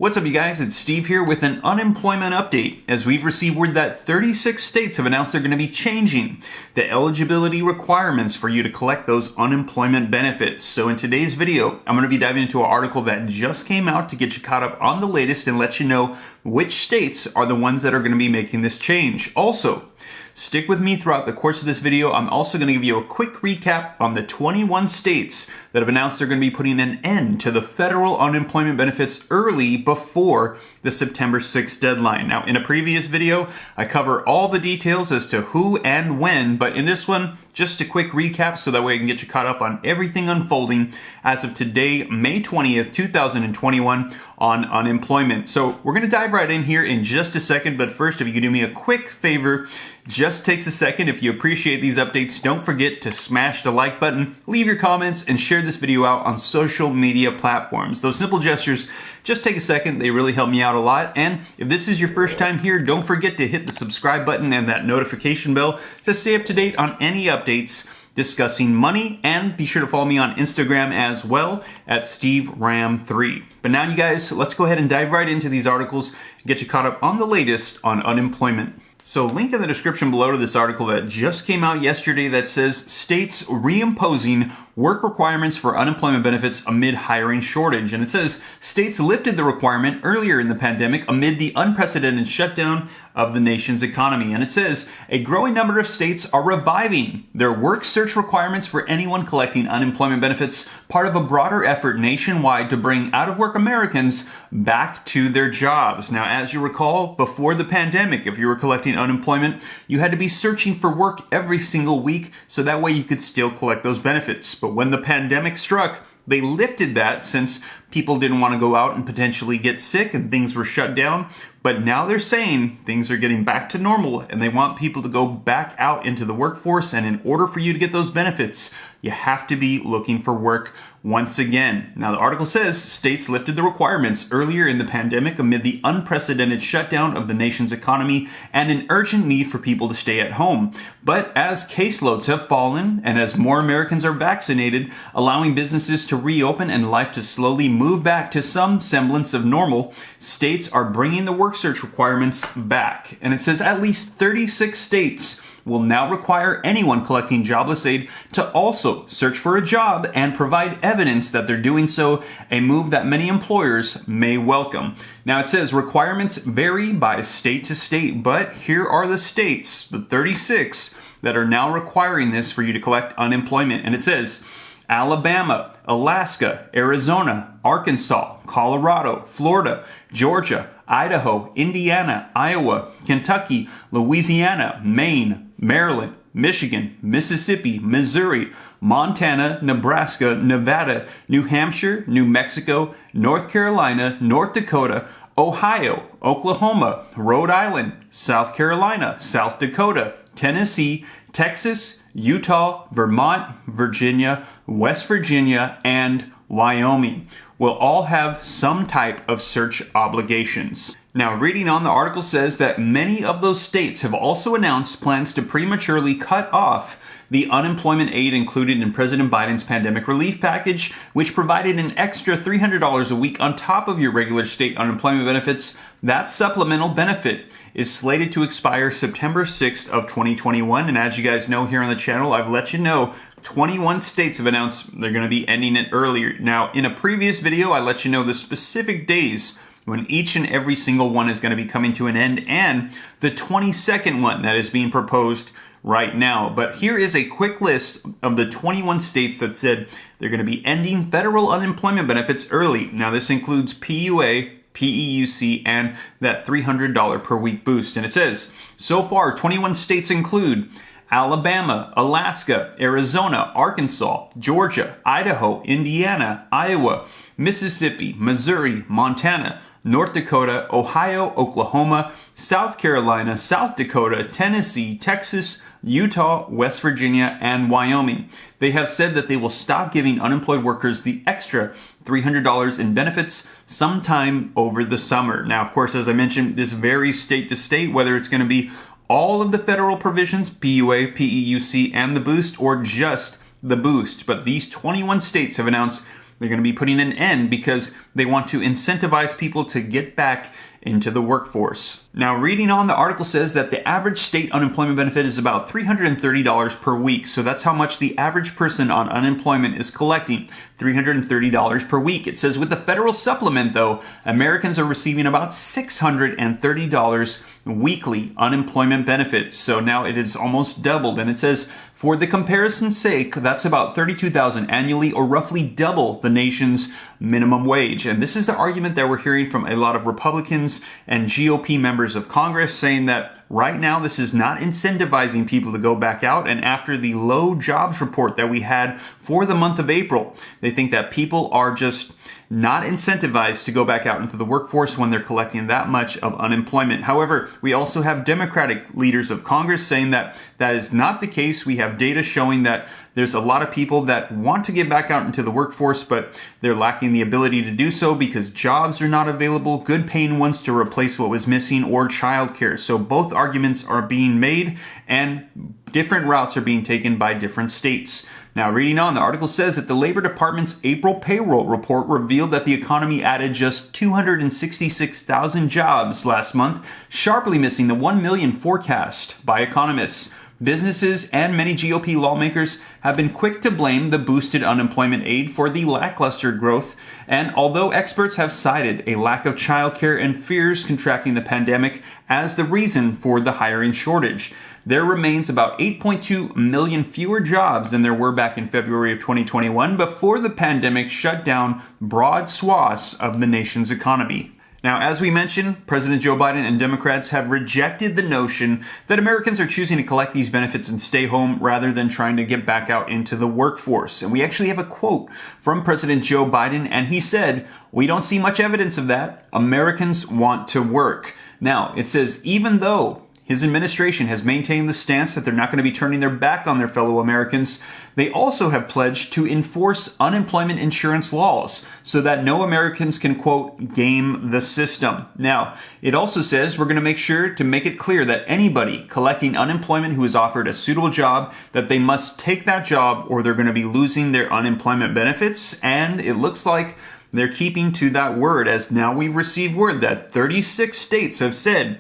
What's up, you guys? It's Steve here with an unemployment update, as we've received word that 36 states have announced they're going to be changing the eligibility requirements for you to collect those unemployment benefits. So in today's video, I'm going to be diving into an article that just came out to get you caught up on the latest and let you know which states are the ones that are going to be making this change. Also, stick with me throughout the course of this video. I'm also going to give you a quick recap on the 21 states that have announced they're going to be putting an end to the federal unemployment benefits early before the September 6th deadline. Now, in a previous video, I cover all the details as to who and when, but in this one, just a quick recap so that way I can get you caught up on everything unfolding as of today, May 20th, 2021 on unemployment. So we're going to dive right in here in just a second, but first, if you could do me a quick favor, just takes a second. If you appreciate these updates, don't forget to smash the like button, leave your comments, and share this video out on social media platforms. Those simple gestures just take a second. They really help me out a lot. And if this is your first time here, don't forget to hit the subscribe button and that notification bell to stay up to date on any updates discussing money, and be sure to follow me on Instagram as well at SteveRam3. But now, you guys, let's go ahead and dive right into these articles and get you caught up on the latest on unemployment. So link in the description below to this article that just came out yesterday that says states reimposing work requirements for unemployment benefits amid hiring shortage. And it says states lifted the requirement earlier in the pandemic amid the unprecedented shutdown of the nation's economy. And it says a growing number of states are reviving their work search requirements for anyone collecting unemployment benefits, part of a broader effort nationwide to bring out-of-work Americans back to their jobs. Now, as you recall, before the pandemic, if you were collecting unemployment, you had to be searching for work every single week, so that way you could still collect those benefits. But when the pandemic struck, they lifted that since people didn't want to go out and potentially get sick and things were shut down. But now they're saying things are getting back to normal and they want people to go back out into the workforce. And in order for you to get those benefits, you have to be looking for work once again. Now, the article says states lifted the requirements earlier in the pandemic amid the unprecedented shutdown of the nation's economy and an urgent need for people to stay at home. But as caseloads have fallen and as more Americans are vaccinated, allowing businesses to reopen and life to slowly move back to some semblance of normal, states are bringing the work search requirements back. And it says at least 36 states will now require anyone collecting jobless aid to also search for a job and provide evidence that they're doing so, a move that many employers may welcome. Now, it says requirements vary by state to state, but here are the states, the 36, that are now requiring this for you to collect unemployment. And it says Alabama, Alaska, Arizona, Arkansas, Colorado, Florida, Georgia, Idaho, Indiana, Iowa, Kentucky, Louisiana, Maine, Maryland, Michigan, Mississippi, Missouri, Montana, Nebraska, Nevada, New Hampshire, New Mexico, North Carolina, North Dakota, Ohio, Oklahoma, Rhode Island, South Carolina, South Dakota, Tennessee, Texas, Utah, Vermont, Virginia, West Virginia, and Wyoming will all have some type of search obligations. Now, reading on, the article says that many of those states have also announced plans to prematurely cut off the unemployment aid included in President Biden's pandemic relief package, which provided an extra $300 a week on top of your regular state unemployment benefits. That supplemental benefit is slated to expire September 6th of 2021. And as you guys know here on the channel, I've let you know 21 states have announced they're going to be ending it earlier. Now, in a previous video, I let you know the specific days when each and every single one is going to be coming to an end, and the 22nd one that is being proposed right now. But here is a quick list of the 21 states that said they're going to be ending federal unemployment benefits early. Now, this includes PUA, PEUC, and that $300 per week boost. And it says, so far, 21 states include Alabama, Alaska, Arizona, Arkansas, Georgia, Idaho, Indiana, Iowa, Mississippi, Missouri, Montana, North Dakota, Ohio, Oklahoma, South Carolina, South Dakota, Tennessee, Texas, Utah, West Virginia, and Wyoming. They have said that they will stop giving unemployed workers the extra $300 in benefits sometime over the summer. Now, of course, as I mentioned, this varies state to state, whether it's going to be all of the federal provisions, PUA, PEUC, and the boost, or just the boost. But these 21 states have announced They're going to be putting an end because they want to incentivize people to get back into the workforce. Now, reading on, the article says that the average state unemployment benefit is about $330 per week. So that's how much the average person on unemployment is collecting, $330 per week. It says with the federal supplement, though, Americans are receiving about $630 weekly unemployment benefits. So now it is almost doubled. And it says, for the comparison's sake, that's about $32,000 annually, or roughly double the nation's minimum wage. And this is the argument that we're hearing from a lot of Republicans and GOP members of Congress, saying that right now this is not incentivizing people to go back out. And after the low jobs report that we had for the month of April, they think that people are just not incentivized to go back out into the workforce when they're collecting that much of unemployment. However, we also have Democratic leaders of Congress saying that that is not the case. We have data showing that there's a lot of people that want to get back out into the workforce, but they're lacking the ability to do so because jobs are not available, good paying ones to replace what was missing, or childcare. So both arguments are being made and different routes are being taken by different states. Now, reading on, the article says that the Labor Department's April payroll report revealed that the economy added just 266,000 jobs last month, sharply missing the 1 million forecast by economists. Businesses and many GOP lawmakers have been quick to blame the boosted unemployment aid for the lackluster growth, and although experts have cited a lack of childcare and fears contracting the pandemic as the reason for the hiring shortage, there remains about 8.2 million fewer jobs than there were back in February of 2021 before the pandemic shut down broad swaths of the nation's economy. Now, as we mentioned, President Joe Biden and Democrats have rejected the notion that Americans are choosing to collect these benefits and stay home rather than trying to get back out into the workforce. And we actually have a quote from President Joe Biden, and he said, "We don't see much evidence of that. Americans want to work." Now, it says, even though his administration has maintained the stance that they're not going to be turning their back on their fellow Americans, they also have pledged to enforce unemployment insurance laws so that no Americans can, quote, game the system. Now, it also says we're going to make sure to make it clear that anybody collecting unemployment who is offered a suitable job, that they must take that job or they're going to be losing their unemployment benefits. And it looks like they're keeping to that word, as now we've received word that 36 states have said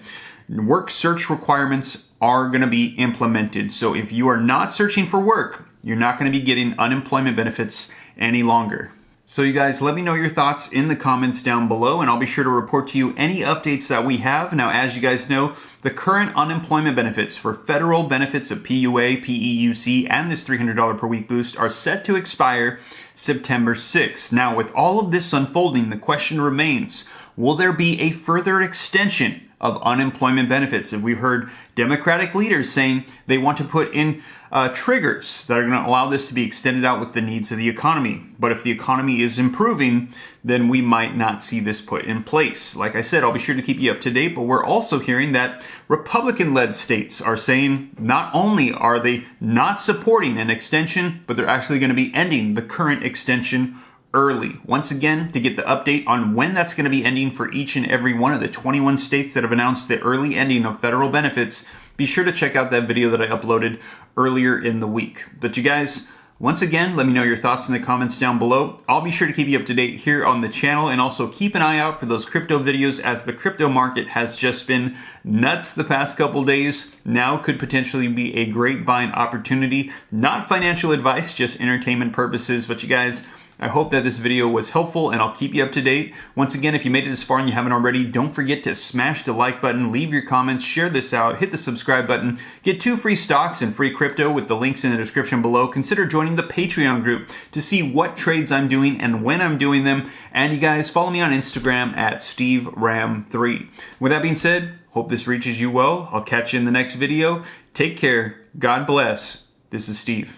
work search requirements are going to be implemented. So if you are not searching for work, you're not going to be getting unemployment benefits any longer. So you guys, let me know your thoughts in the comments down below, and I'll be sure to report to you any updates that we have. Now, as you guys know, the current unemployment benefits for federal benefits of PUA, PEUC, and this $300 per week boost are set to expire September 6th. Now, with all of this unfolding, the question remains, will there be a further extension of unemployment benefits? If we've heard Democratic leaders saying they want to put in triggers that are going to allow this to be extended out with the needs of the economy. But if the economy is improving, then we might not see this put in place. Like I said, I'll be sure to keep you up to date, but we're also hearing that Republican-led states are saying not only are they not supporting an extension, but they're actually going to be ending the current extension early. Once again, to get the update on when that's going to be ending for each and every one of the 21 states that have announced the early ending of federal benefits, be sure to check out that video that I uploaded earlier in the week. But you guys, once again, let me know your thoughts in the comments down below. I'll be sure to keep you up to date here on the channel, and also keep an eye out for those crypto videos, as the crypto market has just been nuts the past couple days. Now could potentially be a great buying opportunity. Not financial advice, just entertainment purposes. But you guys, I hope that this video was helpful, and I'll keep you up to date. Once again, if you made it this far and you haven't already, don't forget to smash the like button, leave your comments, share this out, hit the subscribe button, get 2 free stocks and free crypto with the links in the description below. Consider joining the Patreon group to see what trades I'm doing and when I'm doing them. And you guys, follow me on Instagram at SteveRam3. With that being said, hope this reaches you well. I'll catch you in the next video. Take care. God bless. This is Steve.